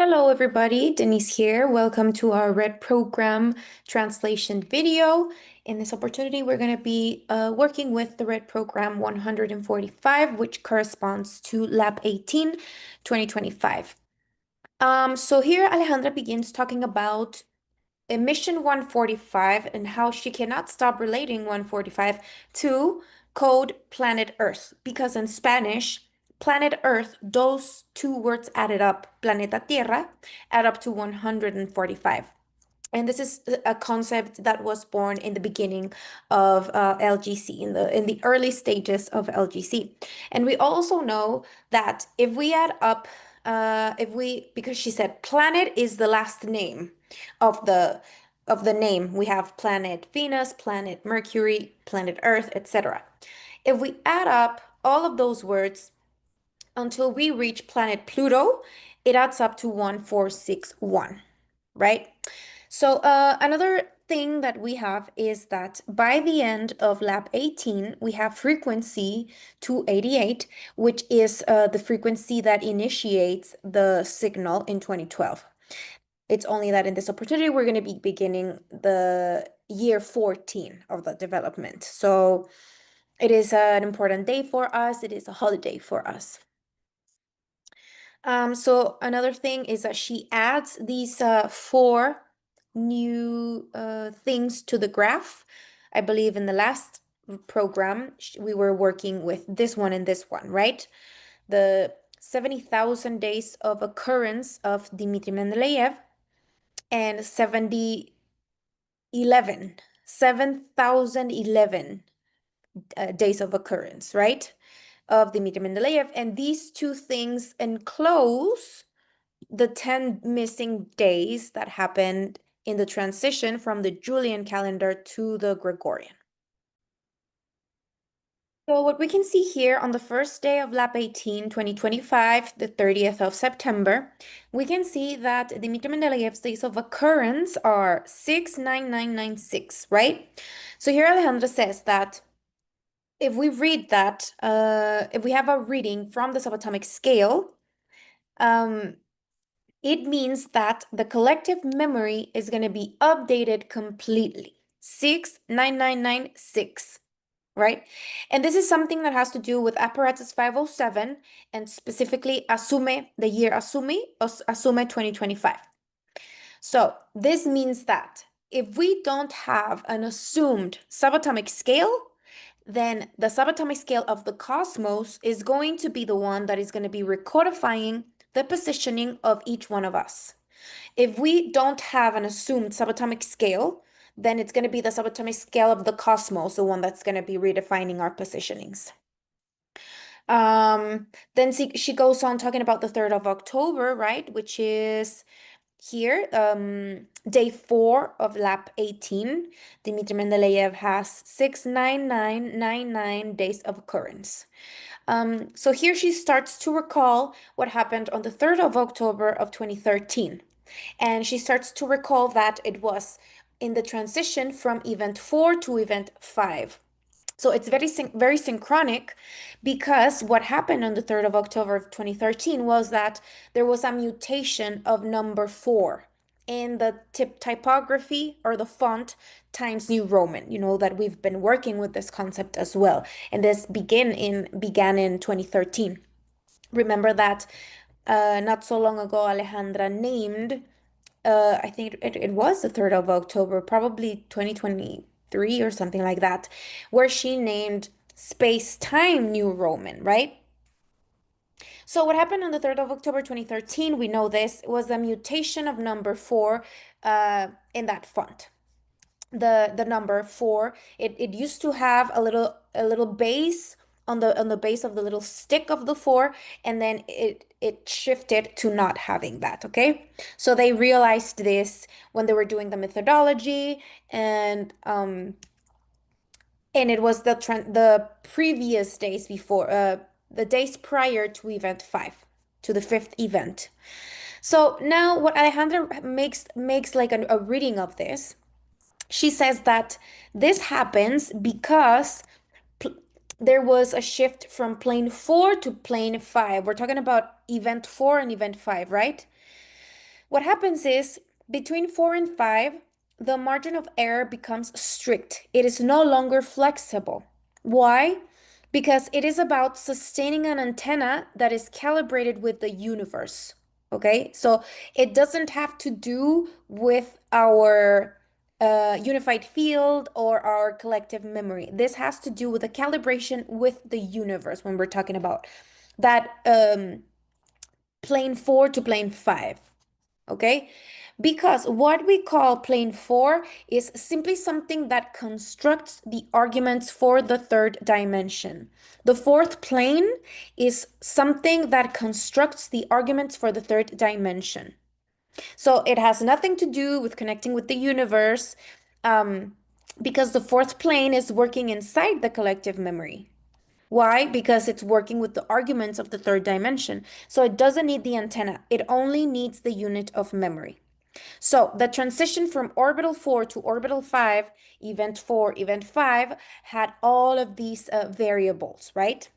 Hello, everybody. Denisse here. Welcome to our RED program translation video. In this opportunity, we're going to be working with the RED program 145, which corresponds to Lab 18, 2025. So here Alejandra begins talking about emission 145 and how she cannot stop relating 145 to code planet Earth, because in Spanish, planet Earth, those two words added up, planeta Tierra, add up to 145. And this is a concept that was born in the beginning of LGC, in the early stages of LGC. And we also know that if we add up, because she said planet is the last name of the name. We have planet Venus, planet Mercury, planet Earth, etc. If we add up all of those words until we reach planet Pluto, it adds up to 1461, right? So another thing that we have is that by the end of lab 18, we have frequency 288, which is the frequency that initiates the signal in 2012. It's only that in this opportunity, we're going to be beginning the year 14 of the development. So it is an important day for us. It is a holiday for us. So another thing is that she adds these four new things to the graph. I believe in the last program, we were working with this one and this one, right? The 70,000 days of occurrence of Dmitry Mendeleev and 7,011 days of occurrence, right? Of Dmitry Mendeleev. And these two things enclose the 10 missing days that happened in the transition from the Julian calendar to the Gregorian. So what we can see here on the first day of Lab 18, 2025, the 30th of September, we can see that Dmitry Mendeleev's days of occurrence are 69996, right? So here Alejandra says that if we read that, if we have a reading from the subatomic scale, it means that the collective memory is going to be updated completely. 69996, right? And this is something that has to do with apparatus 507 and specifically Asume, the year Asume 2025. So this means that if we don't have an assumed subatomic scale, then the subatomic scale of the cosmos is going to be the one that is going to be recodifying the positioning of each one of us. If we don't have an assumed subatomic scale, then it's going to be the subatomic scale of the cosmos, the one that's going to be redefining our positionings. Then she goes on talking about the 3rd of October, right? Which is here, day 4 of lab 18. Dmitry Mendeleev has 69999 days of occurrence. So here she starts to recall what happened on the 3rd of October of 2013. And she starts to recall that it was in the transition from event 4 to event 5. So it's very synchronic, because what happened on the 3rd of October of 2013 was that there was a mutation of number 4 in the typography or the font Times New Roman. You know that we've been working with this concept as well, and this began in 2013. Remember that not so long ago Alejandra named, I think it was the 3rd of October, probably 2023 or something like that, where she named space-time New Roman, right? So what happened on the 3rd of October 2013, we know this, was a mutation of number 4 in that font. The number 4, it used to have a little base on the base of the little stick of the 4, and then it shifted to not having that, okay? So they realized this when they were doing the methodology, and it was the previous days before, the days prior to event 5, to the 5th event. So now what Alejandra makes like a reading of this. She says that this happens because there was a shift from plane 4 to plane 5. We're talking about event 4 and event 5, right? what happens is between 4 and 5, the margin of error becomes strict. It is no longer flexible. Why? Because it is about sustaining an antenna that is calibrated with the universe. Okay, so it doesn't have to do with our unified field or our collective memory. This has to do with a calibration with the universe when we're talking about that plane 4 to plane 5. Okay, because what we call plane 4 is simply something that constructs the arguments for the third dimension. The fourth plane is something that constructs the arguments for the third dimension. So it has nothing to do with connecting with the universe, because the fourth plane is working inside the collective memory. Why? Because it's working with the arguments of the third dimension. So it doesn't need the antenna, it only needs the unit of memory. So the transition from orbital 4 to orbital 5, event 4, event 5, had all of these variables, right?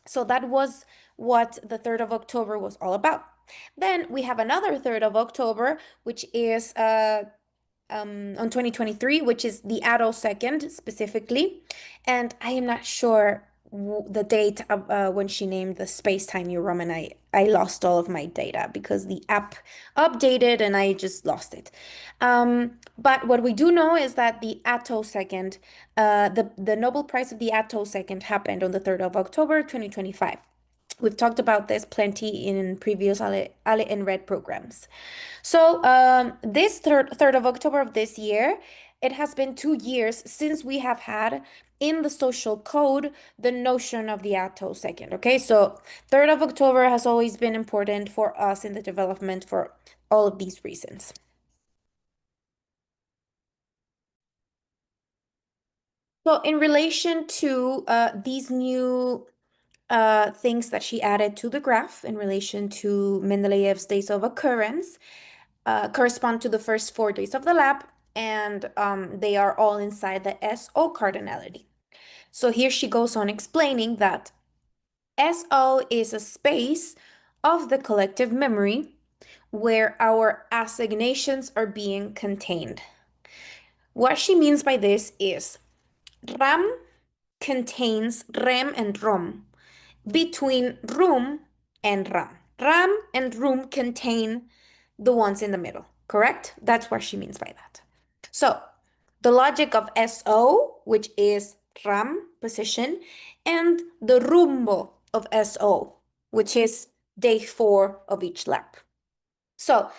So that was what the 3rd of October was all about. Then we have another 3rd of October, which is on 2023, which is the attosecond specifically. And I am not sure the date of when she named the space-time neuron, and I lost all of my data because the app updated and I just lost it. But what we do know is that the attosecond, the Nobel Prize of the attosecond happened on the 3rd of October, 2025. We've talked about this plenty in previous Ale and Red programs. So this 3rd of October of this year, it has been 2 years since we have had in the social code the notion of the attosecond. Okay, so 3rd of October has always been important for us in the development for all of these reasons. So in relation to these new things that she added to the graph in relation to Mendeleev's days of occurrence, correspond to the first 4 days of the lab, and they are all inside the SO cardinality. So here she goes on explaining that SO is a space of the collective memory where our assignations are being contained. What she means by this is RAM contains REM and ROM between room and RAM. RAM and room contain the ones in the middle, correct? That's what she means by that. So the logic of SO, which is RAM position, and the rumbo of SO, which is day 4 of each lap. So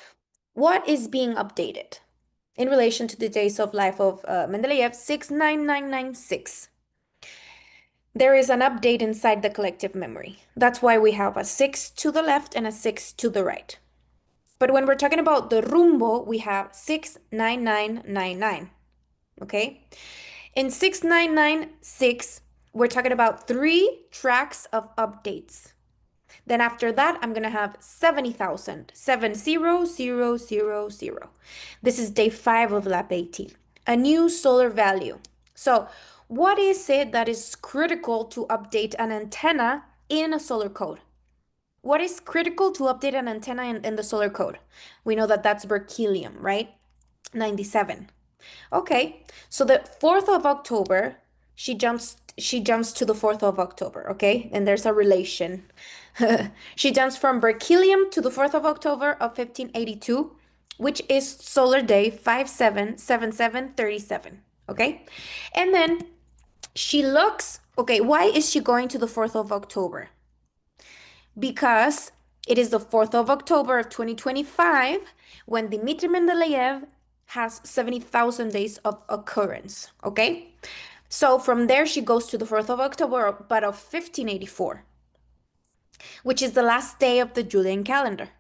what is being updated in relation to the days of life of Mendeleev 69996? There is an update inside the collective memory. That's why we have a 6 to the left and a 6 to the right. But when we're talking about the rumbo, we have 69999. Okay? In 6996, we're talking about 3 tracks of updates. Then after that, I'm going to have 70,000, 70000. This is day 5 of lap 18. A new solar value. So what is it that is critical to update an antenna in a solar code? What is critical to update an antenna in the solar code? We know that that's berkelium, right? 97. Okay, so the 4th of October, she jumps to the 4th of October, okay? And there's a relation. She jumps from berkelium to the 4th of October of 1582, which is solar day 577737, okay? And then she looks, okay, why is she going to the 4th of October? Because it is the 4th of October of 2025 when Dmitry Mendeleev has 70,000 days of occurrence, okay? So from there, she goes to the 4th of October, but of 1584, which is the last day of the Julian calendar.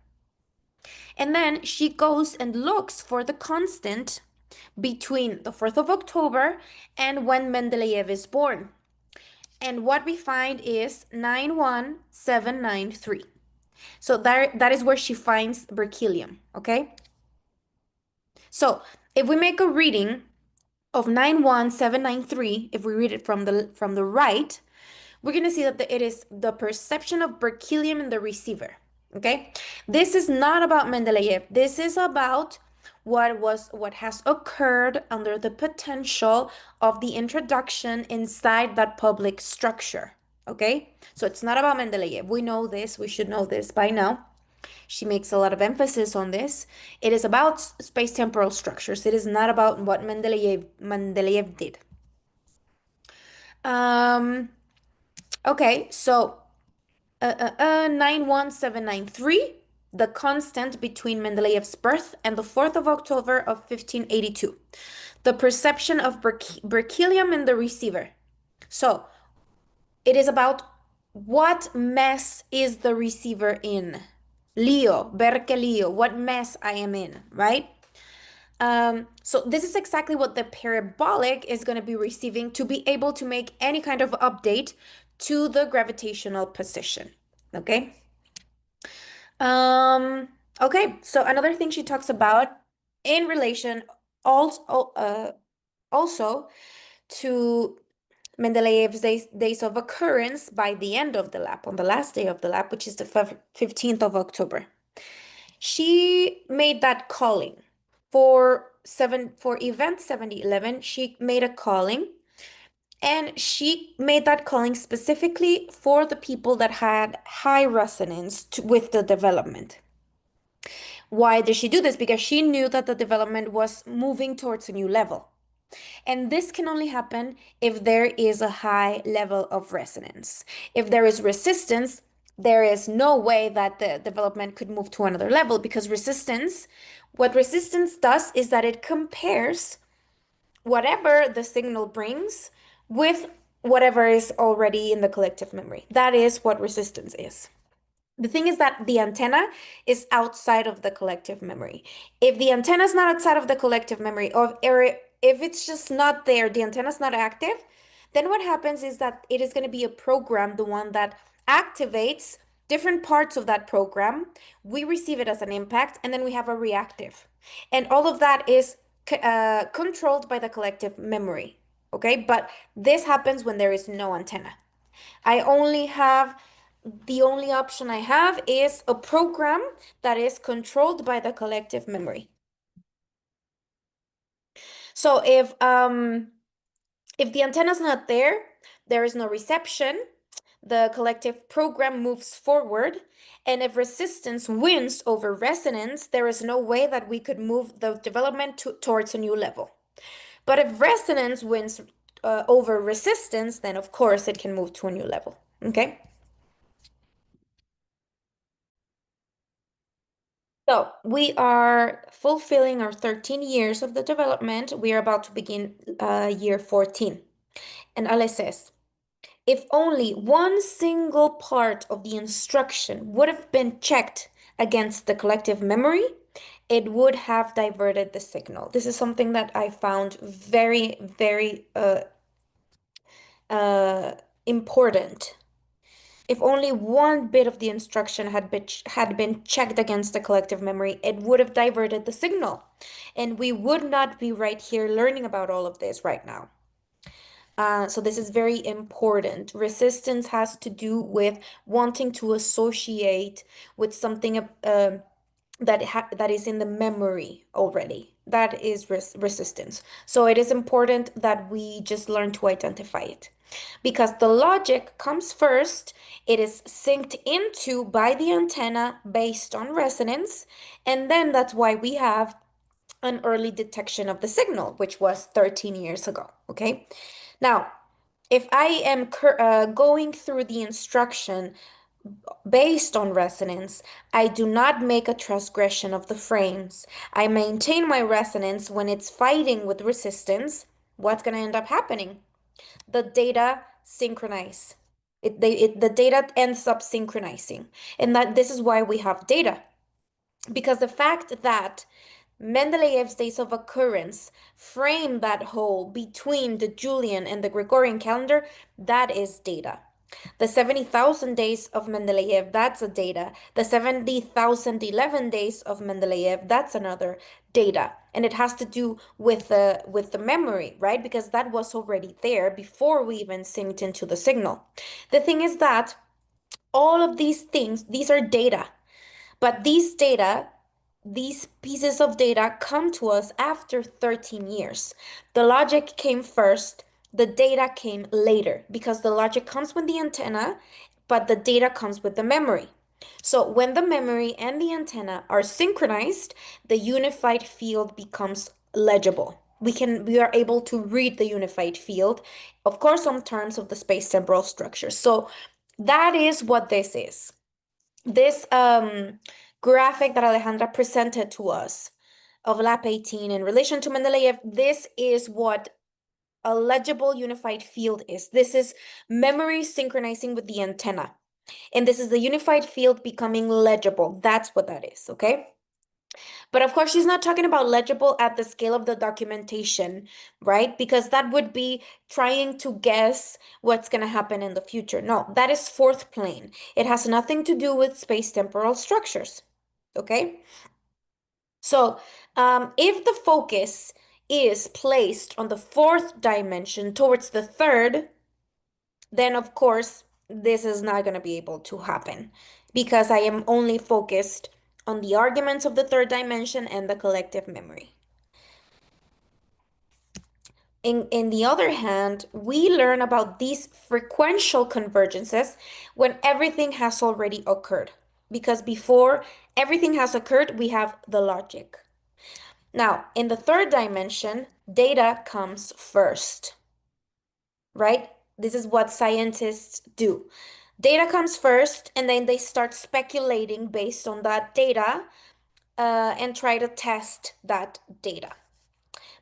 And then she goes and looks for the constant between the 4th of October and when Mendeleev is born. And what we find is 91793. So that is where she finds berkelium, okay? So if we make a reading of 91793, if we read it from the right, we're going to see that it is the perception of berkelium in the receiver. Okay, this is not about Mendeleev. This is about what has occurred under the potential of the introduction inside that public structure. Okay, so it's not about Mendeleev. We know this. We should know this by now. She makes a lot of emphasis on this. It is about space-temporal structures. It is not about what Mendeleev did. Um, okay, so 91793, the constant between Mendeleev's birth and the 4th of October of 1582. The perception of berkelium in the receiver. So it is about what mess is the receiver in. Leo, Berkelio, what mess I am in, right? So this is exactly what the parabolic is going to be receiving to be able to make any kind of update to the gravitational position. Okay. Um, okay, so another thing she talks about in relation also to Mendeleev's days of occurrence by the end of the lap, on the last day of the lap, which is the 15th of October. She made that calling for event 7011. She made a calling, and she made that calling specifically for the people that had high resonance with the development. Why did she do this? Because she knew that the development was moving towards a new level. And this can only happen if there is a high level of resonance. If there is resistance, there is no way that the development could move to another level, because what resistance does is that it compares whatever the signal brings with whatever is already in the collective memory. That is what resistance is. The thing is that the antenna is outside of the collective memory. If the antenna is not outside of the collective memory, or if it's just not there, the antenna is not active, then what happens is that it is going to be a program, the one that activates different parts of that program. We receive it as an impact, and then we have a reactive. And all of that is controlled by the collective memory. Okay, but this happens when there is no antenna. I only have the only option I have is a program that is controlled by the collective memory. So if the antenna is not there, there is no reception, the collective program moves forward, and if resistance wins over resonance, there is no way that we could move the development towards a new level. But if resonance wins over resistance, then of course it can move to a new level. Okay? So we are fulfilling our 13 years of the development. We are about to begin year 14. And Ale says, if only one single part of the instruction would have been checked against the collective memory, it would have diverted the signal. This is something that I found very, very uh, important. If only one bit of the instruction had been checked against the collective memory, it would have diverted the signal. And we would not be right here learning about all of this right now. So this is very important. Resistance has to do with wanting to associate with something that is in the memory already. That is resistance. So it is important that we just learn to identify it, because the logic comes first. It is synced into by the antenna based on resonance, and then that's why we have an early detection of the signal, which was 13 years ago. Okay, now if I am going through the instruction based on resonance, I do not make a transgression of the frames. I maintain my resonance when it's fighting with resistance. What's going to end up happening? The data synchronize. The data ends up synchronizing. And that this is why we have data. Because the fact that Mendeleev's days of occurrence frame that hole between the Julian and the Gregorian calendar, that is data. The 70,000 days of Mendeleev, that's a data. The 70,011 days of Mendeleev, that's another data. And it has to do with the memory, right? Because that was already there before we even synced into the signal. The thing is that all of these things, these are data. But these data, these pieces of data come to us after 13 years. The logic came first, the data came later because the logic comes with the antenna, but the data comes with the memory. So when the memory and the antenna are synchronized, the unified field becomes legible. We are able to read the unified field, of course, on terms of the space-temporal structure. So that is what this is. This graphic that Alejandra presented to us of lap 18 in relation to Mendeleev, this is what a legible unified field is. This is memory synchronizing with the antenna. And this is the unified field becoming legible. That's what that is, okay? But of course, she's not talking about legible at the scale of the documentation, right? Because that would be trying to guess what's going to happen in the future. No, that is fourth plane. It has nothing to do with space-temporal structures, okay? So, if the focus is placed on the fourth dimension towards the third, then of course this is not going to be able to happen because I am only focused on the arguments of the third dimension and the collective memory. In the other hand, we learn about these frequential convergences when everything has already occurred. Because before everything has occurred, we have the logic. Now, in the third dimension, data comes first, right? This is what scientists do. Data comes first, and then they start speculating based on that data and try to test that data.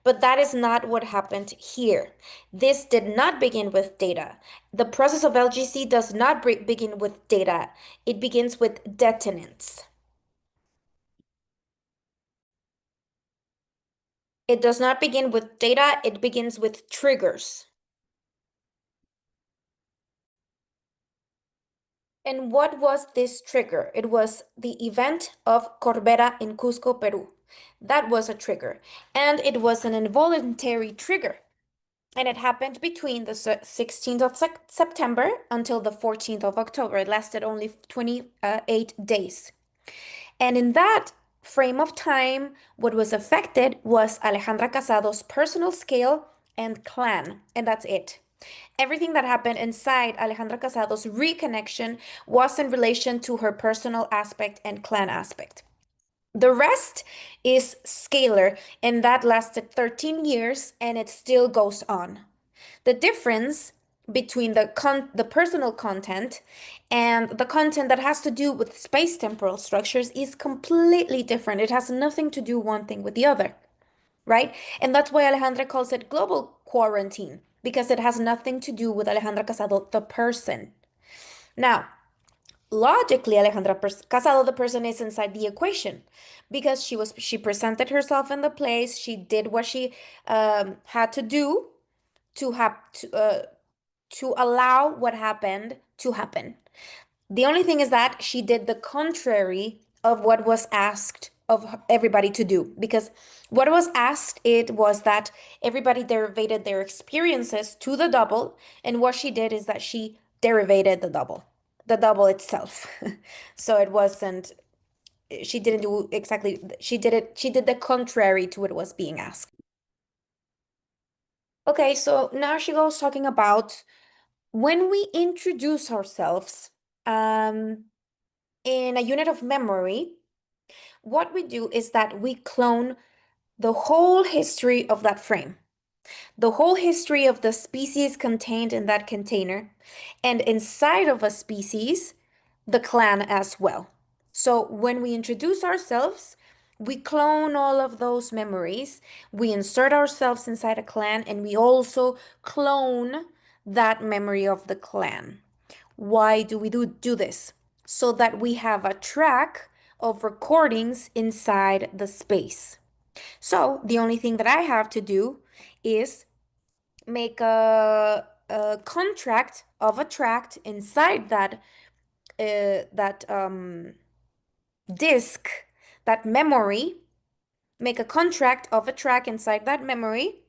But that is not what happened here. This did not begin with data. The process of LGC does not begin with data. It begins with detonants. It does not begin with data, it begins with triggers. And what was this trigger? It was the event of Corbera in Cusco, Peru. That was a trigger. And it was an involuntary trigger. And it happened between the 16th of September until the 14th of October. It lasted only 28 days. And in that frame of time, what was affected was Alejandra Casado's personal scale and clan. And that's it. Everything that happened inside Alejandra Casado's reconnection was in relation to her personal aspect and clan aspect. The rest is scalar, and that lasted 13 years and it still goes on. The difference between the personal content and the content that has to do with space-temporal structures is completely different. It has nothing to do one thing with the other, right? And that's why Alejandra calls it global quarantine, because it has nothing to do with Alejandra Casado, the person. Now, logically, Casado, the person, is inside the equation because she presented herself in the place. She did what she had to do to have to allow what happened to happen. The only thing is that she did the contrary of what was asked of everybody to do, because what was asked, it was that everybody derivated their experiences to the double, and what she did is that she derivated the double itself. So it wasn't, she didn't do exactly, she did the contrary to what was being asked. Okay, so now she goes talking about when we introduce ourselves in a unit of memory, what we do is that we clone the whole history of that frame, the whole history of the species contained in that container, and inside of a species, the clan as well. So when we introduce ourselves, we clone all of those memories, we insert ourselves inside a clan, and we also clone that memory of the clan. Why do we do this? So that we have a track of recordings inside the space. So the only thing that I have to do is make a contract of a tract inside that disk, that memory, make a contract of a track inside that memory,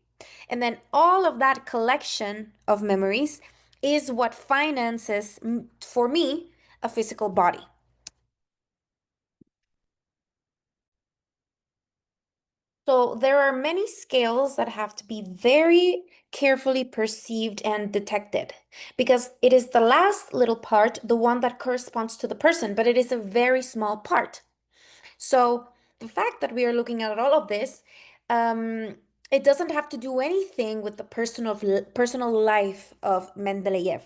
and then all of that collection of memories is what finances for me a physical body. So there are many scales that have to be very carefully perceived and detected because it is the last little part, the one that corresponds to the person, but it is a very small part. So the fact that we are looking at all of this, um, it doesn't have to do anything with the personal life of Mendeleev.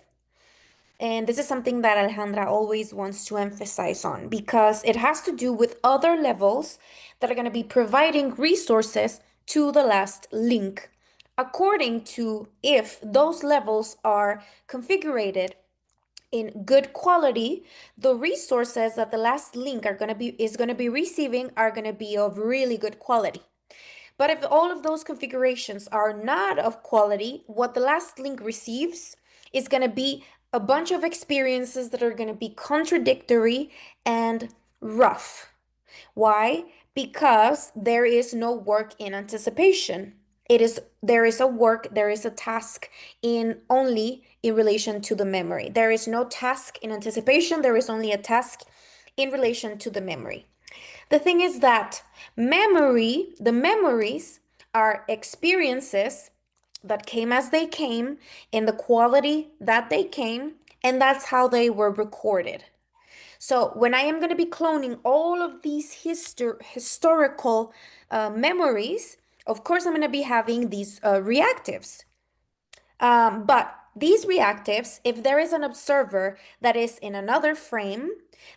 And this is something that Alejandra always wants to emphasize on because it has to do with other levels that are going to be providing resources to the last link, according to if those levels are configured in good quality, the resources that the last link is going to be receiving are going to be of really good quality. But if all of those configurations are not of quality, what the last link receives is going to be a bunch of experiences that are going to be contradictory and rough. Why? Because there is no work in anticipation. There is a work, there is a task in only in relation to the memory. There is no task in anticipation, there is only a task in relation to the memory. The thing is that the memories are experiences that came as they came in the quality that they came, and that's how they were recorded. So when I am going to be cloning all of these historical memories, of course I'm going to be having these reactives. But these reactives, if there is an observer that is in another frame,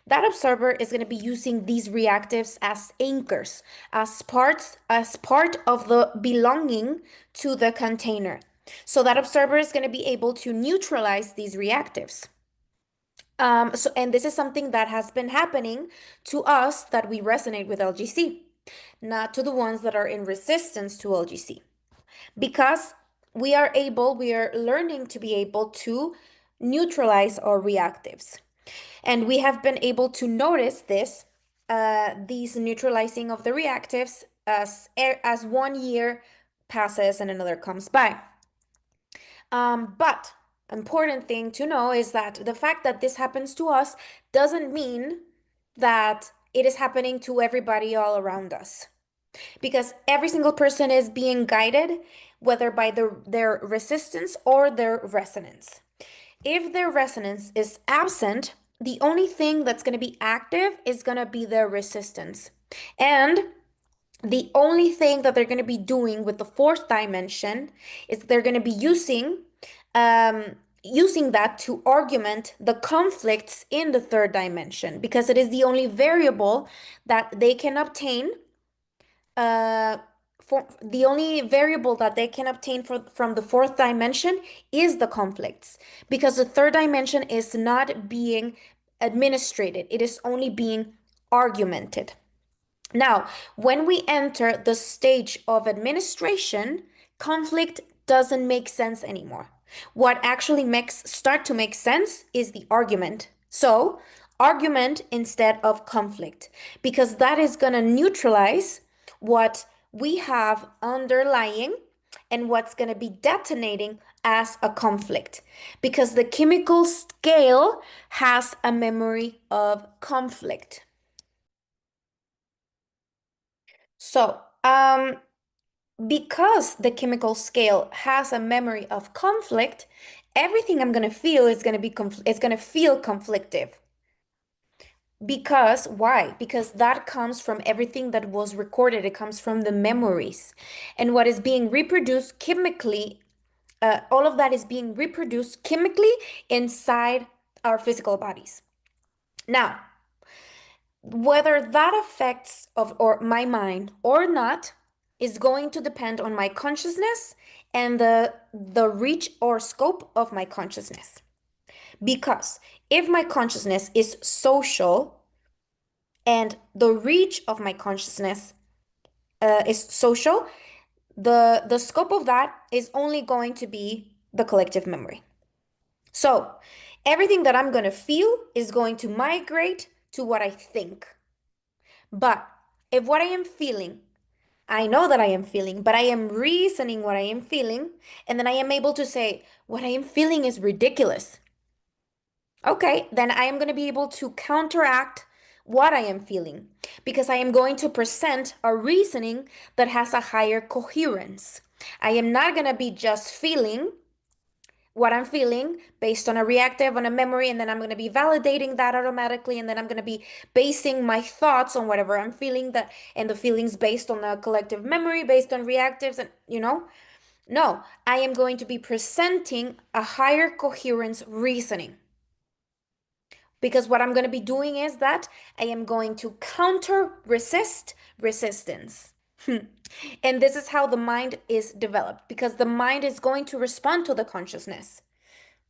that observer is going to be using these reactives as anchors, as part of the belonging to the container. So that observer is going to be able to neutralize these reactives. And this is something that has been happening to us that we resonate with LGC, not to the ones that are in resistance to LGC. Because we are learning to be able to neutralize our reactives. And we have been able to notice these neutralizing of the reactives as 1 year passes and another comes by. But important thing to know is that the fact that this happens to us doesn't mean that it is happening to everybody all around us. Because every single person is being guided, whether by their resistance or their resonance. If their resonance is absent, the only thing that's going to be active is going to be their resistance. And the only thing that they're going to be doing with the fourth dimension is they're going to be using that to argument the conflicts in the third dimension because it is the only variable that they can obtain uh for the only variable that they can obtain from the fourth dimension is the conflicts because the third dimension is not being administrated, it is only being argumented. Now, when we enter the stage of administration, conflict doesn't make sense anymore. What actually makes start to make sense is the argument. So, argument instead of conflict, because that is going to neutralize what we have underlying and what's going to be detonating as a conflict, because the chemical scale has a memory of conflict. So, because the chemical scale has a memory of conflict, everything I'm going to feel is going to is going to feel conflictive. Because why? Because that comes from everything that was recorded. It comes from the memories. And what is being reproduced chemically, all of that is being reproduced chemically inside our physical bodies. Now, whether that affects of or my mind or not is going to depend on my consciousness and the reach or scope of my consciousness. Because if my consciousness is social and the reach of my consciousness is social, the scope of that is only going to be the collective memory. So everything that I'm going to feel is going to migrate to what I think. But if what I am feeling, I know that I am feeling, but I am reasoning what I am feeling, and then I am able to say, what I am feeling is ridiculous. Okay, then I am going to be able to counteract what I am feeling, because I am going to present a reasoning that has a higher coherence. I am not going to be just feeling what I'm feeling based on a reactive, on a memory, and then I'm going to be validating that automatically, and then I'm going to be basing my thoughts on whatever I'm feeling, that and the feelings based on a collective memory, based on reactives, and no, I am going to be presenting a higher coherence reasoning. Because what I'm going to be doing is that I am going to counter resist resistance. And this is how the mind is developed, because the mind is going to respond to the consciousness.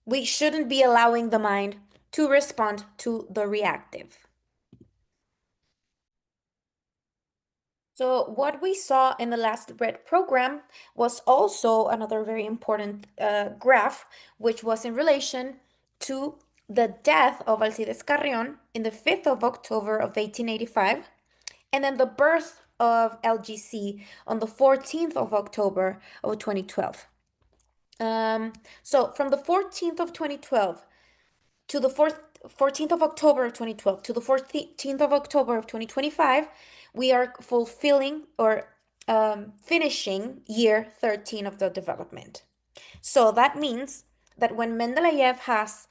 We shouldn't be allowing the mind to respond to the reactive. So, what we saw in the last red program was also another very important graph, which was in relation to the death of Alcides Carrion in the 5th of October of 1885, and then the birth of LGC on the 14th of October of 2012. So, from the 14th of 2012 to the 14th of October of 2012 to the 14th of October of 2025, we are fulfilling or finishing year 13 of the development. So that means that when Mendeleev has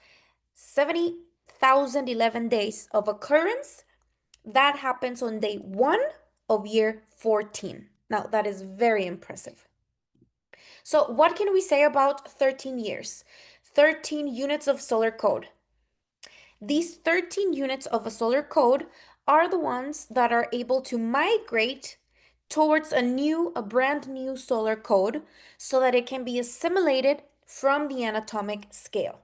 70,011 days of occurrence, that happens on day 1 of year 14. Now, that is very impressive. So, what can we say about 13 years? 13 units of solar code. These 13 units of a solar code are the ones that are able to migrate towards a brand new solar code so that it can be assimilated from the anatomic scale,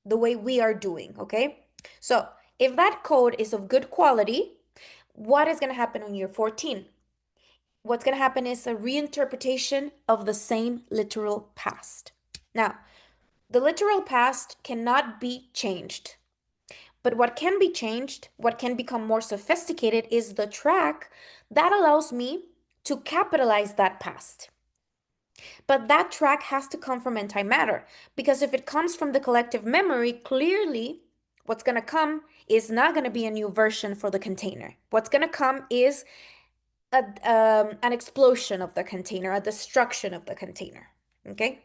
the way we are doing, okay? So, if that code is of good quality, what is going to happen on year 14? What's going to happen is a reinterpretation of the same literal past. Now, the literal past cannot be changed. But what can be changed, what can become more sophisticated, is the track that allows me to capitalize that past. But that track has to come from antimatter, because if it comes from the collective memory, clearly what's going to come is not going to be a new version for the container. What's going to come is an explosion of the container, a destruction of the container. Okay?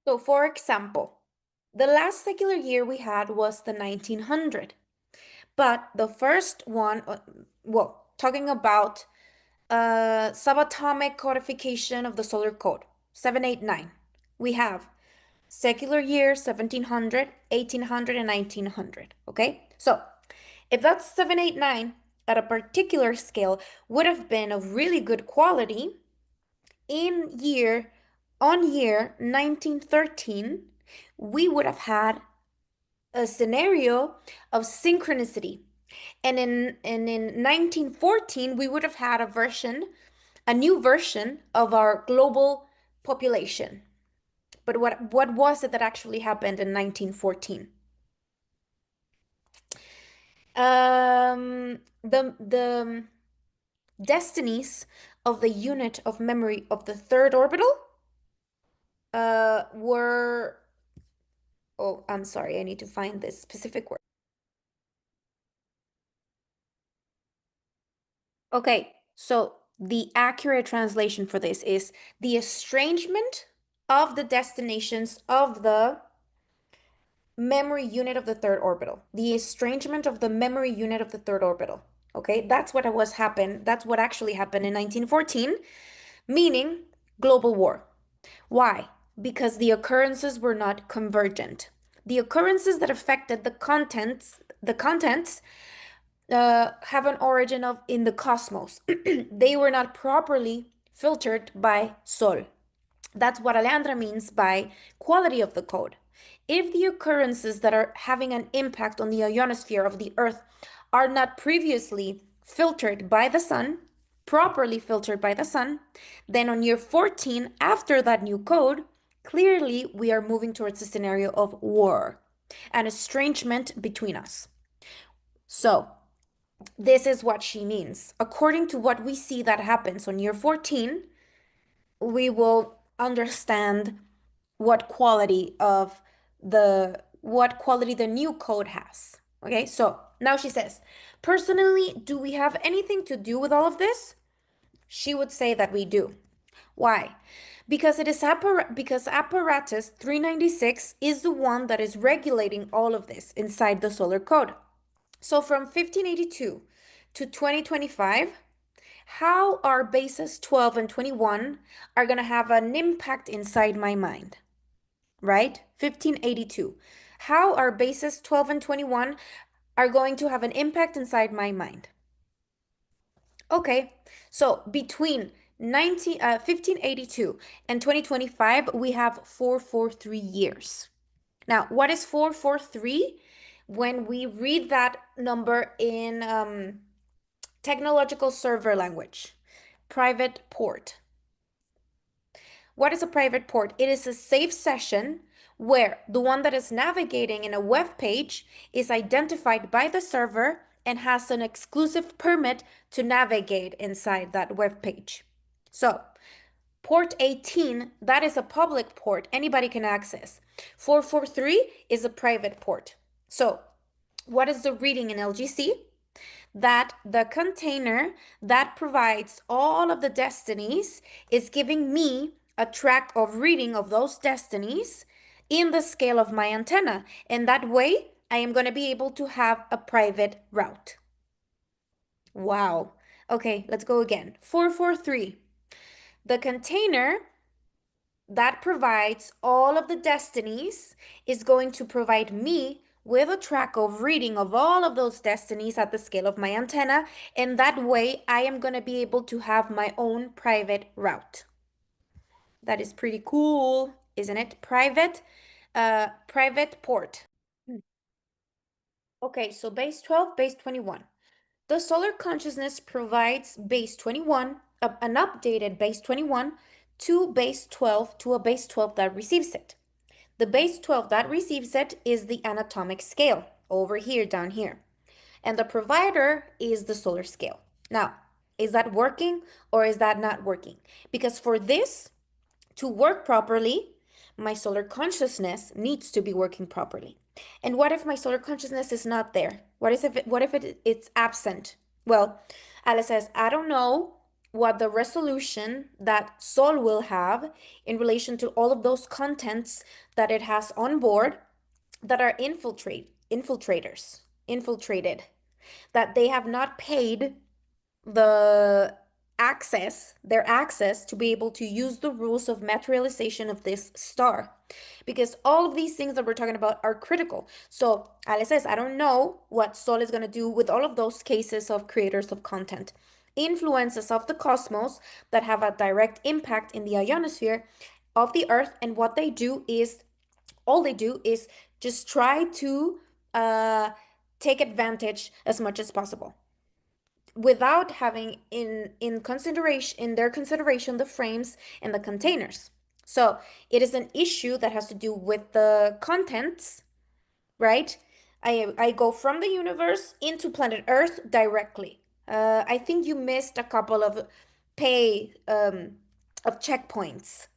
So, for example, the last secular year we had was the 1900. But the first one, well, talking about subatomic codification of the solar code, 789. We have secular year 1700, 1800, and 1900. Okay? So if that 789 at a particular scale would have been of really good quality in year 1913, we would have had a scenario of synchronicity. And in 1914, we would have had a new version of our global population. But what was it that actually happened in 1914? The destinies of the unit of memory of the third orbital were, oh, I'm sorry, I need to find this specific word. Okay, so the accurate translation for this is the estrangement of the destinations of the memory unit of the third orbital. The estrangement of the memory unit of the third orbital. Okay, that's what actually happened in 1914, meaning global war. Why? Because the occurrences were not convergent. The occurrences that affected the contents have an origin of in the cosmos. They were not properly filtered by Sol. That's what Alejandra means by quality of the code. If the occurrences that are having an impact on the ionosphere of the Earth are not previously filtered by the sun, properly filtered by the sun, then on year 14, after that new code, clearly we are moving towards a scenario of war, an estrangement between us. So, this is what she means. According to what we see that happens on year 14, we will understand what quality of the what quality the new code has. Okay, so now she says, personally, do we have anything to do with all of this? She would say that we do. Why? Because because apparatus 396 is the one that is regulating all of this inside the solar code. So from 1582 to 2025, how our bases 12 and 21 are going to have an impact inside my mind, right? 1582. How our bases 12 and 21 are going to have an impact inside my mind. Okay, so between 1582 and 2025, we have 443 years. Now, what is 443? When we read that number in technological server language, private port. What is a private port? It is a safe session where the one that is navigating in a web page is identified by the server and has an exclusive permit to navigate inside that web page. So, port 18, that is a public port, anybody can access. 443 is a private port. So, what is the reading in LGC? That the container that provides all of the destinies is giving me a track of reading of those destinies in the scale of my antenna. And that way, I am going to be able to have a private route. Wow. Okay, let's go again. 443. The container that provides all of the destinies is going to provide me with a track of reading of all of those destinies at the scale of my antenna, and that way I am going to be able to have my own private route. That is pretty cool, isn't it? Private port. Okay, so base 12, base 21. The solar consciousness provides base 21, an updated base 21 to base 12 to a base 12 that receives it. The base 12 that receives it is the anatomic scale over here, down here. And the provider is the solar scale. Now, is that working or is that not working? Because for this to work properly, my solar consciousness needs to be working properly. And what if my solar consciousness is not there? What if it's absent? Well, Alice says, I don't know what the resolution that Sol will have in relation to all of those contents that it has on board that are infiltrated, that they have not paid the their access to be able to use the rules of materialization of this star. Because all of these things that we're talking about are critical. So Alice says, I don't know what Sol is going to do with all of those cases of creators of content. Influences of the cosmos that have a direct impact in the ionosphere of the Earth, and what they do is, all they do is just try to take advantage as much as possible without having in their consideration the frames and the containers. So it is an issue that has to do with the contents, right? I go from the universe into planet Earth directly. I think you missed a couple of pay of checkpoints.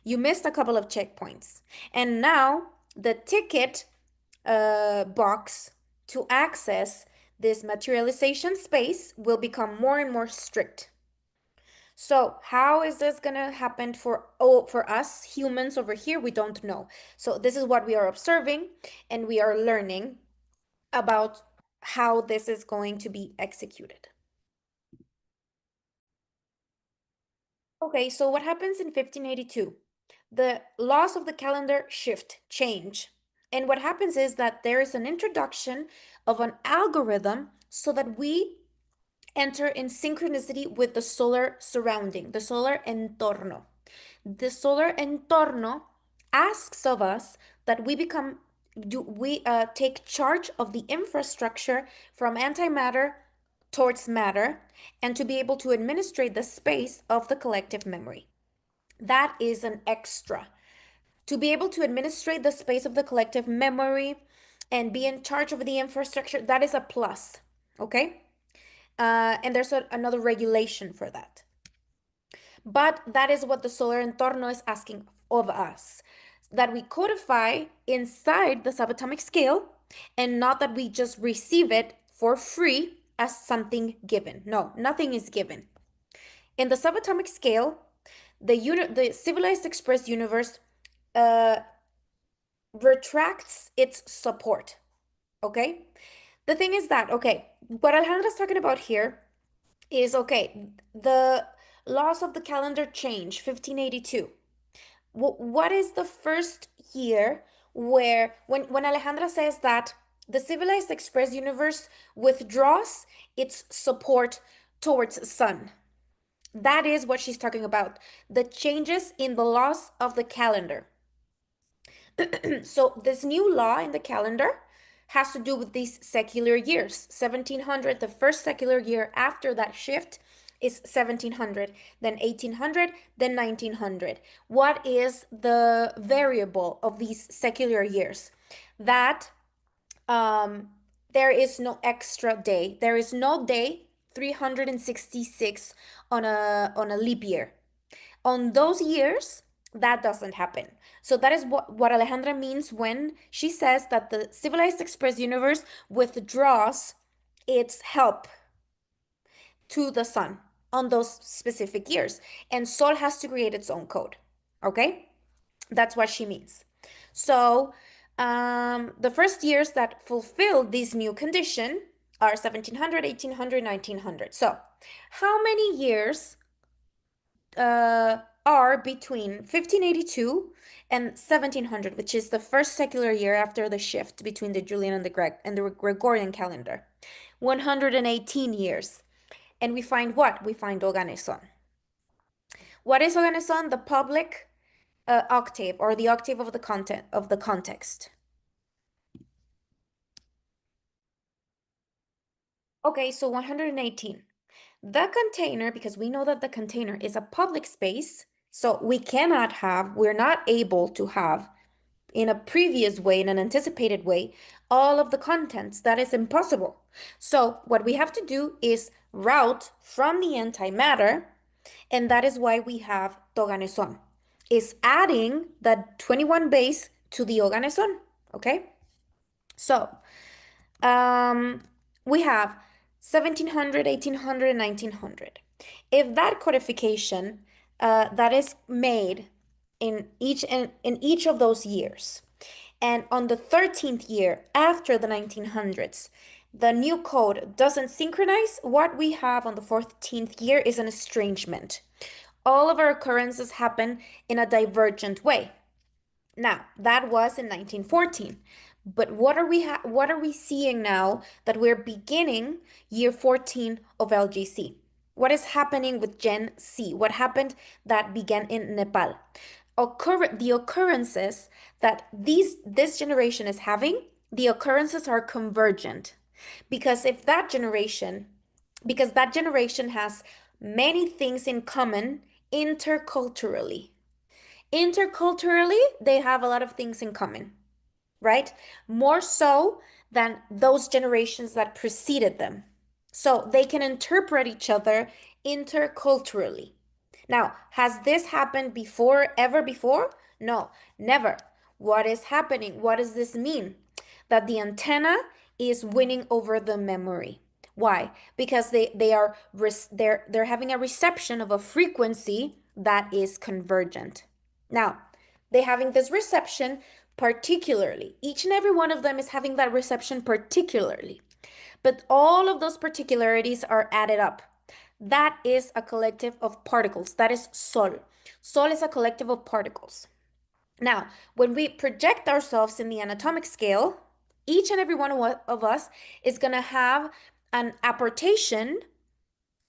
You missed a couple of checkpoints, and now the ticket box to access this materialization space will become more and more strict. So how is this gonna happen for us humans over here? We don't know. So this is what we are observing, and we are learning about how this is going to be executed. Okay, so what happens in 1582? The laws of the calendar change. And what happens is that there is an introduction of an algorithm so that we enter in synchronicity with the solar surrounding, the solar entorno. The solar entorno asks of us that we take charge of the infrastructure from antimatter towards matter, and to be able to administrate the space of the collective memory. That is an extra. To be able to administrate the space of the collective memory and be in charge of the infrastructure, that is a plus, okay? And there's another regulation for that. But that is what the solar entorno is asking of us. that we codify inside the subatomic scale, and not that we just receive it for free as something given. No, nothing is given. In the subatomic scale, the civilized express universe uh, retracts its support. Okay? The thing is that, okay, what Alejandro's talking about here is, okay, the laws of the calendar change, 1582. What is the first year where, when Alejandra says that the civilized express universe withdraws its support towards sun? That is what she's talking about. The changes in the laws of the calendar. So this new law in the calendar has to do with these secular years. 1700, the first secular year after that shift is 1700, then 1800, then 1900. What is the variable of these secular years? That um, there is no extra day. There is no day 366 on a leap year. On those years, that doesn't happen. So that is what Alejandra means when she says that the civilized express universe withdraws its help to the sun on those specific years. And Sol has to create its own code. Okay? That's what she means. So the first years that fulfill this new condition are 1700, 1800, 1900. So how many years are between 1582 and 1700, which is the first secular year after the shift between the Julian and the Gregorian calendar. 118 years. And we find what? We find Oganesson. What is Oganesson? The public octave, or the octave of the content of the context. Okay, so 118. The container, because we know that the container is a public space, so we're not able to have in a previous way, in an anticipated way, all of the contents. That is impossible. So what we have to do is route from the antimatter, and that is why we have Toganeson, is adding the 21 base to the Oganeson, okay? So um, we have 1700, 1800, 1900. If that codification that is made in each of those years, and on the 13th year after the 1900s, the new code doesn't synchronize, what we have on the 14th year is an estrangement. All of our occurrences happen in a divergent way. Now, that was in 1914. But what are we seeing now that we're beginning year 14 of LGC? What is happening with Gen C? What happened that began in Nepal? The occurrences that this generation is having, the occurrences are convergent. Because if that generation, because that generation has many things in common interculturally. Interculturally, they have a lot of things in common, right? More so than those generations that preceded them. So they can interpret each other interculturally. Now, has this happened before, ever before? No, never. What is happening? What does this mean? That the antenna is winning over the memory. Why? Because they're having a reception of a frequency that is convergent. Now, they're having this reception particularly. Each and every one of them is having that reception particularly. But all of those particularities are added up. That is a collective of particles. That is Sol. Sol is a collective of particles. Now, when we project ourselves in the anatomic scale, each and every one of us is going to have an apportation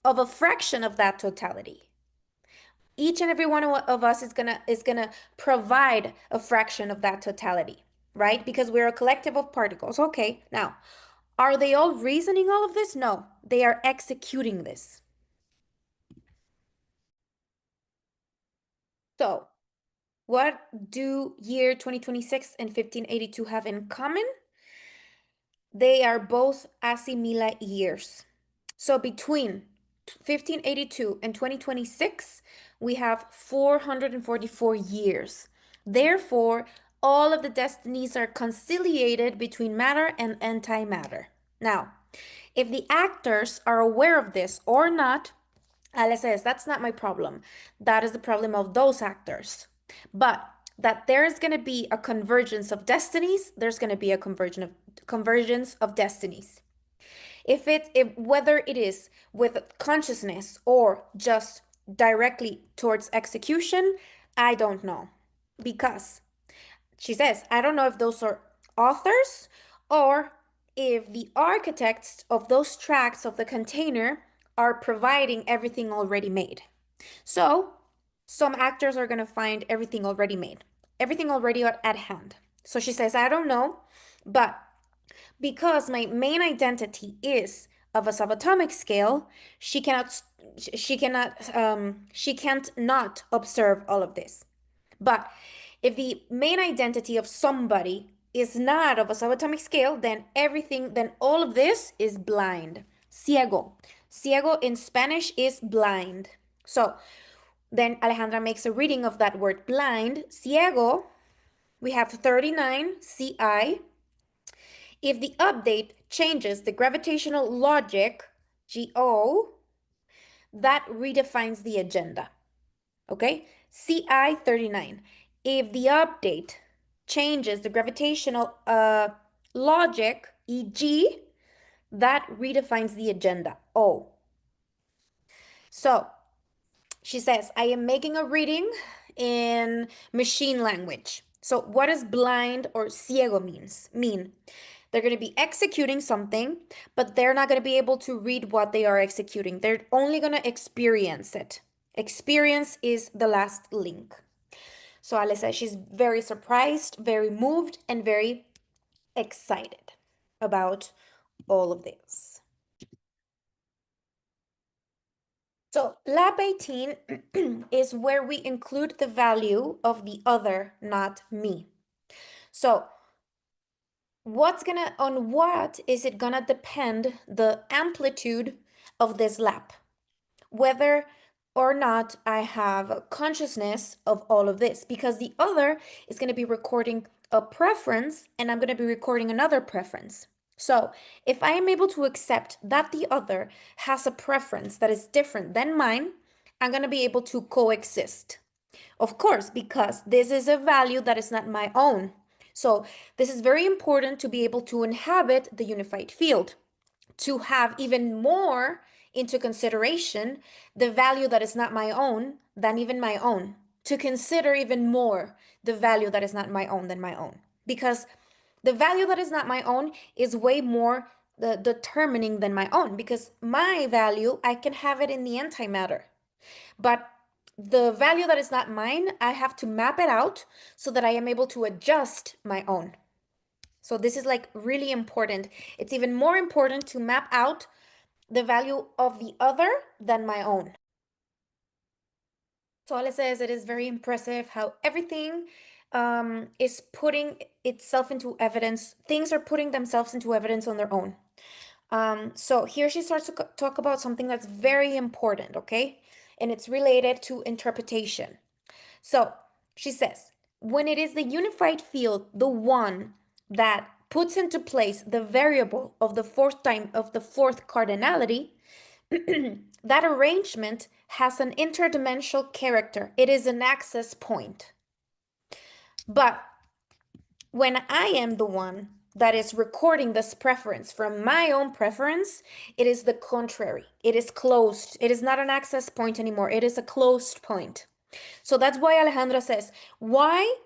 of a fraction of that totality. Each and every one of us is gonna provide a fraction of that totality, right? Because we're a collective of particles. Okay, now, are they all reasoning all of this? No, they are executing this. So, what do year 2026 and 1582 have in common? They are both asimila years. So between 1582 and 2026, we have 444 years. Therefore, all of the destinies are conciliated between matter and antimatter. Now, if the actors are aware of this or not, Ale says, that's not my problem. That is the problem of those actors. But that there is going to be a convergence of destinies, there's going to be a convergence of destinies. If whether it is with consciousness or just directly towards execution, I don't know. Because she says, I don't know if those are authors or if the architects of those tracks of the container are providing everything already made. So, some actors are going to find everything already made, everything already at hand. So she says, I don't know, but because my main identity is of a subatomic scale, she can't not observe all of this. But if the main identity of somebody is not of a subatomic scale, then all of this is blind. Ciego. Ciego in Spanish is blind. So then Alejandra makes a reading of that word blind. Ciego, we have 39 CI. If the update changes the gravitational logic, GO, that redefines the agenda. Okay? CI 39. If the update changes the gravitational logic, EG, that redefines the agenda. O. So she says, I am making a reading in machine language. So what does blind or ciego mean? They're going to be executing something, but they're not going to be able to read what they are executing. They're only going to experience it. Experience is the last link. So Ale says she's very surprised, very moved, and very excited about all of this. So lab 18 is where we include the value of the other, not me. So on what is it gonna depend the amplitude of this lap? Whether or not I have consciousness of all of this, because the other is going to be recording a preference and I'm going to be recording another preference. So if I am able to accept that the other has a preference that is different than mine, I'm going to be able to coexist. Of course, because this is a value that is not my own. So this is very important to be able to inhabit the unified field, to have even more into consideration the value that is not my own than even my own, to consider even more the value that is not my own than my own, because the value that is not my own is way more determining than my own, because my value, I can have it in the antimatter, but the value that is not mine, I have to map it out so that I am able to adjust my own. So this is like really important. It's even more important to map out the value of the other than my own. So Ale says it is very impressive how everything is putting itself into evidence. Things are putting themselves into evidence on their own. So here she starts to talk about something that's very important, okay? And it's related to interpretation. So she says, when it is the unified field, the one that puts into place the variable of the fourth cardinality, that arrangement has an interdimensional character. It is an access point. But when I am the one that is recording this preference from my own preference, it is the contrary. It is closed. It is not an access point anymore. It is a closed point. So that's why Alejandra says, why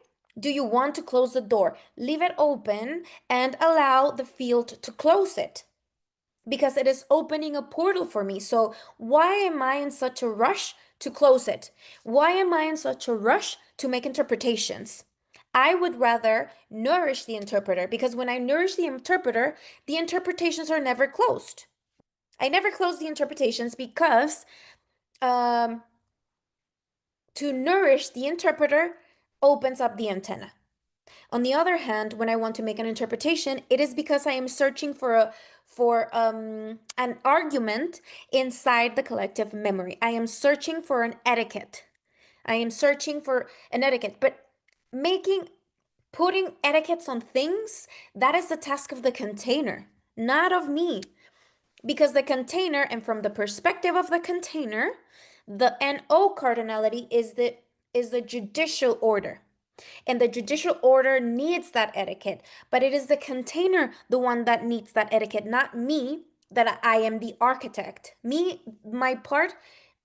do you want to close the door? Leave it open and allow the field to close it, because it is opening a portal for me. So why am I in such a rush to close it? Why am I in such a rush to make interpretations? I would rather nourish the interpreter, because when I nourish the interpretations are never closed. I never close the interpretations because to nourish the interpreter opens up the antenna. On the other hand, when I want to make an interpretation, it is because I am searching for an argument inside the collective memory. I am searching for an etiquette. I am searching for an etiquette. But making putting etiquettes on things, that is the task of the container, not of me. Because the container, and from the perspective of the container, the NO cardinality is the judicial order. And the judicial order needs that etiquette, but it is the container the one that needs that etiquette, not me, that I am the architect. Me, my part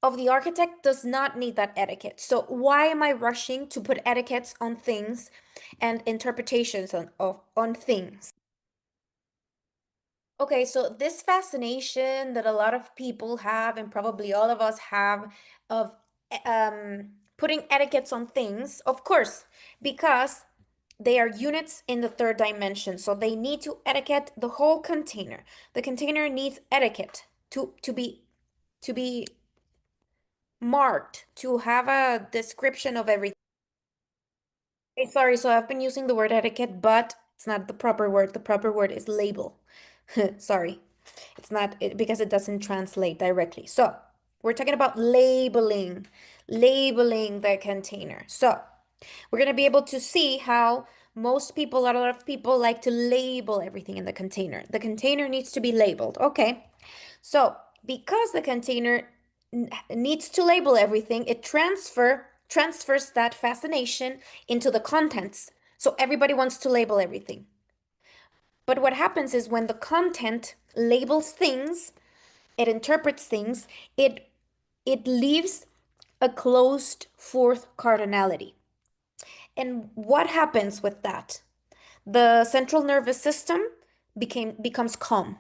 of the architect does not need that etiquette. So why am I rushing to put etiquettes on things and interpretations on things? Okay, so this fascination that a lot of people have, and probably all of us have, of putting etiquettes on things, of course, because they are units in the third dimension. So they need to etiquette the whole container. The container needs etiquette to be marked, to have a description of everything. Okay, sorry, so I've been using the word etiquette, but it's not the proper word. The proper word is label. Sorry. It's not because it doesn't translate directly. So we're talking about labeling the container. So we're going to be able to see how most people, a lot of people like to label everything in the container. The container needs to be labeled. Okay. So because the container needs to label everything, it transfers that fascination into the contents. So everybody wants to label everything. But what happens is when the content labels things, it interprets things, it leaves a closed fourth cardinality. And what happens with that? The central nervous system becomes calm.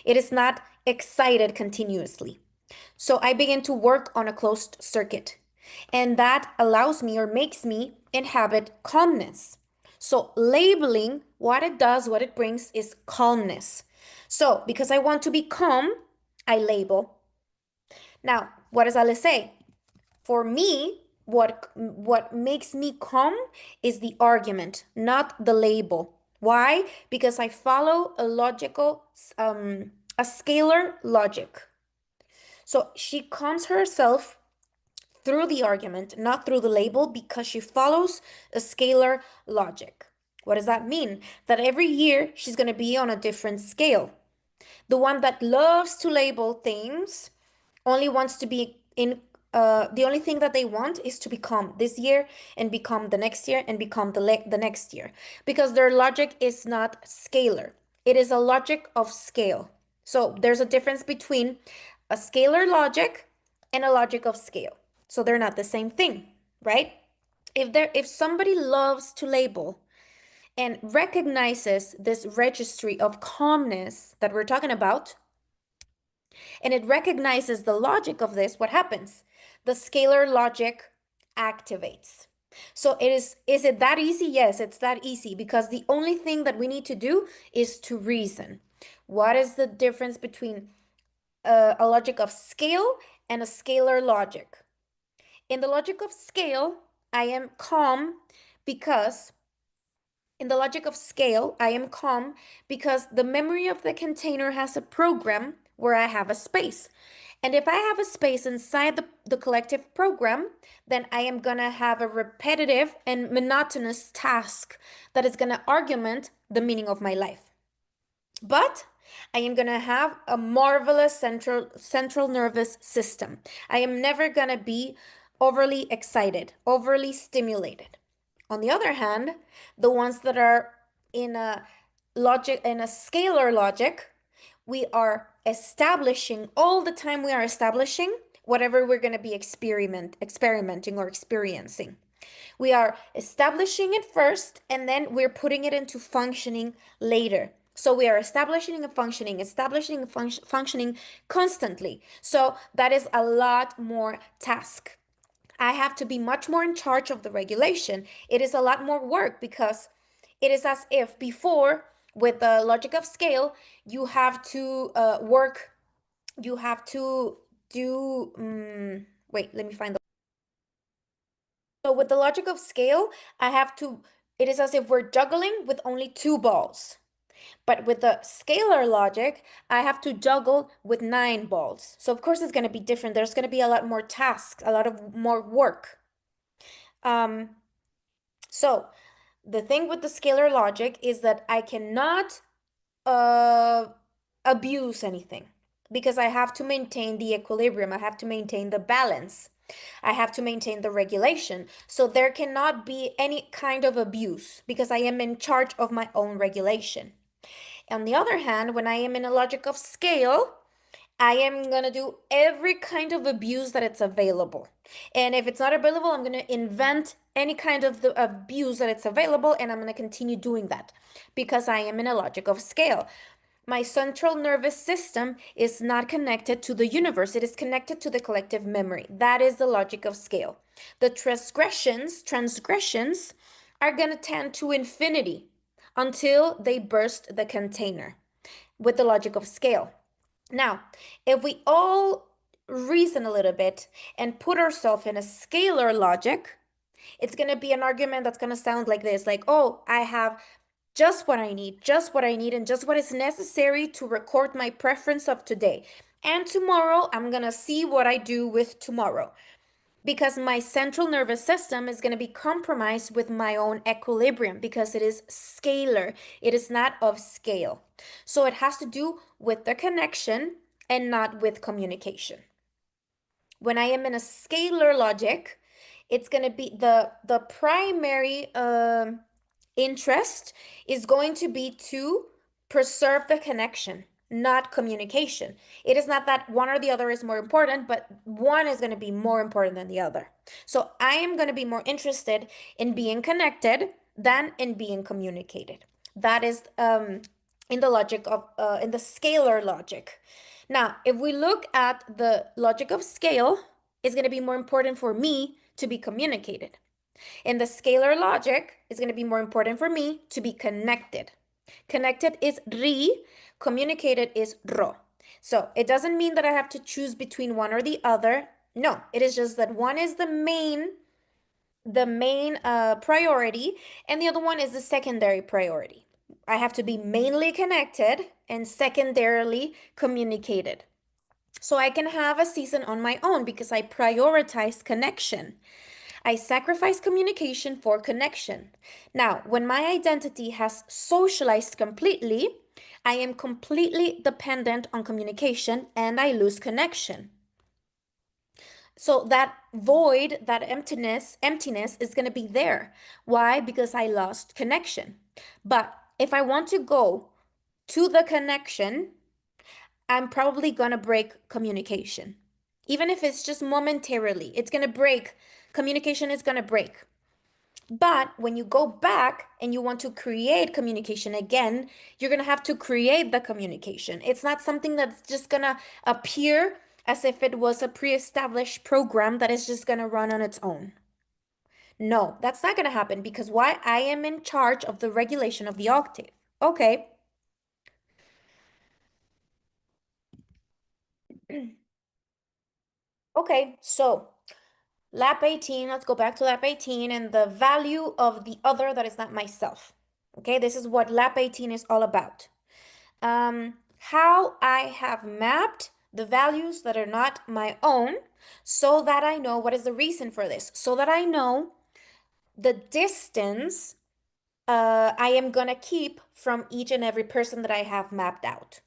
It is not excited continuously. So I begin to work on a closed circuit. And that allows me or makes me inhabit calmness. So labeling, what it does, what it brings is calmness. So because I want to be calm, I label. Now, what does Ale say? For me, what makes me calm is the argument, not the label. Why? Because I follow a scalar logic. So she calms herself through the argument, not through the label, because she follows a scalar logic. What does that mean? That every year she's going to be on a different scale. The one that loves to label things only wants to be in the only thing that they want is to become this year and become the next year and become the next year, because their logic is not scalar. It is a logic of scale. So there's a difference between a scalar logic and a logic of scale. So they're not the same thing, right? If somebody loves to label and recognizes this registry of calmness that we're talking about, and it recognizes the logic of this, what happens? The scalar logic activates. So is it that easy? Yes, it's that easy, because the only thing that we need to do is to reason. What is the difference between a logic of scale and a scalar logic? In the logic of scale, I am calm because in the logic of scale, I am calm because the memory of the container has a program where I have a space. And if I have a space inside the collective program, then I am going to have a repetitive and monotonous task that is going to argument the meaning of my life. But I am going to have a marvelous central nervous system. I am never going to be overly excited, overly stimulated. On the other hand, the ones that are in a scalar logic, we are establishing all the time, we are establishing whatever we're going to be experimenting or experiencing. We are establishing it first, and then we're putting it into functioning later. So we are establishing and functioning constantly. So that is a lot more task. I have to be much more in charge of the regulation. It is a lot more work, because it is as if before, with the logic of scale, you have to you have to do, wait, let me find the. So with the logic of scale, it is as if we're juggling with only two balls. But with the scalar logic, I have to juggle with 9 balls. So of course it's going to be different. There's going to be a lot more tasks, a lot of more work. Um, So the thing with the scalar logic is that I cannot uh, abuse anything because I have to maintain the equilibrium. I have to maintain the balance. I have to maintain the regulation. So there cannot be any kind of abuse because I am in charge of my own regulation. On the other hand, when I am in a logic of scale, I am going to do every kind of abuse that it's available. And if it's not available, I'm going to invent any kind of the abuse that it's available, and I'm going to continue doing that because I am in a logic of scale. My central nervous system is not connected to the universe. It is connected to the collective memory. That is the logic of scale. The transgressions are going to tend to infinity until they burst the container with the logic of scale. Now, if we all reason a little bit and put ourselves in a scalar logic, it's going to be an argument that's going to sound like this, like, oh, I have just what I need, and just what is necessary to record my preference of today. And tomorrow, I'm going to see what I do with tomorrow because my central nervous system is going to be compromised with my own equilibrium because it is scalar. It is not of scale. So it has to do with the connection and not with communication. When I am in a scalar logic, it's going to be the primary interest is going to be to preserve the connection, not communication. It is not that one or the other is more important, but one is going to be more important than the other. So I am going to be more interested in being connected than in being communicated. That is in the logic of in the scalar logic. Now, if we look at the logic of scale, it's going to be more important for me to be communicated. In the scalar logic, it's going to be more important for me to be connected. Connected is ri, communicated is ro. So it doesn't mean that I have to choose between one or the other. No, it is just that one is the main priority, and the other one is the secondary priority. I have to be mainly connected and secondarily communicated. So I can have a season on my own because I prioritize connection. I sacrifice communication for connection. Now, when my identity has socialized completely, I am completely dependent on communication and I lose connection. So that void, that emptiness is going to be there. Why? Because I lost connection. But if I want to go to the connection, I'm probably going to break communication. Even if it's just momentarily, it's going to break. Communication is going to break. But when you go back and you want to create communication again, you're going to have to create the communication. It's not something that's just going to appear as if it was a pre-established program that is just going to run on its own. No, that's not going to happen because why? I am in charge of the regulation of the octave. Okay. Okay, so lap 18, let's go back to lap 18 and the value of the other that is not myself. Okay, this is what lap 18 is all about. How I have mapped the values that are not my own so that I know what is the reason for this, so that I know the distance I am gonna keep from each and every person that I have mapped out.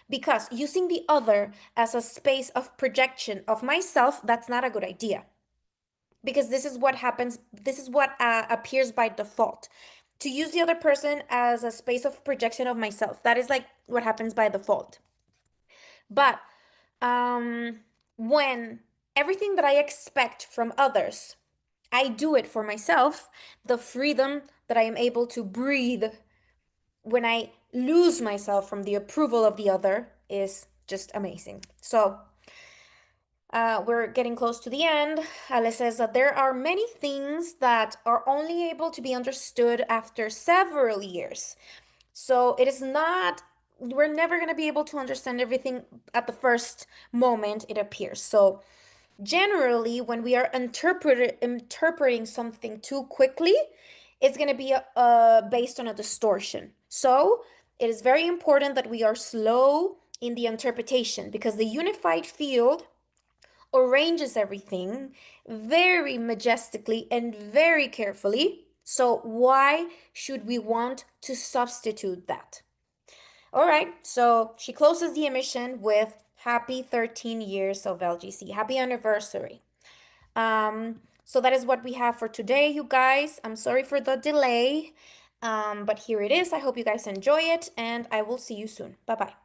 Because using the other as a space of projection of myself, that's not a good idea. Because this is what happens, this is what appears by default. To use the other person as a space of projection of myself, that is like what happens by default. But um, when everything that I expect from others, I do it for myself, the freedom that I am able to breathe when I lose myself from the approval of the other is just amazing. So, we're getting close to the end. Ale says that there are many things that are only able to be understood after several years. So it is not, we're never going to be able to understand everything at the first moment it appears. So generally, when we are interpreting something too quickly, it's going to be based on a distortion. So it is very important that we are slow in the interpretation because the unified field arranges everything very majestically and very carefully So why should we want to substitute that? All right, so she closes the emission with happy 13 years of LGC. Happy anniversary. So that is what we have for today, you guys. I'm sorry for the delay, but here it is. I hope you guys enjoy it, and I will see you soon. Bye bye.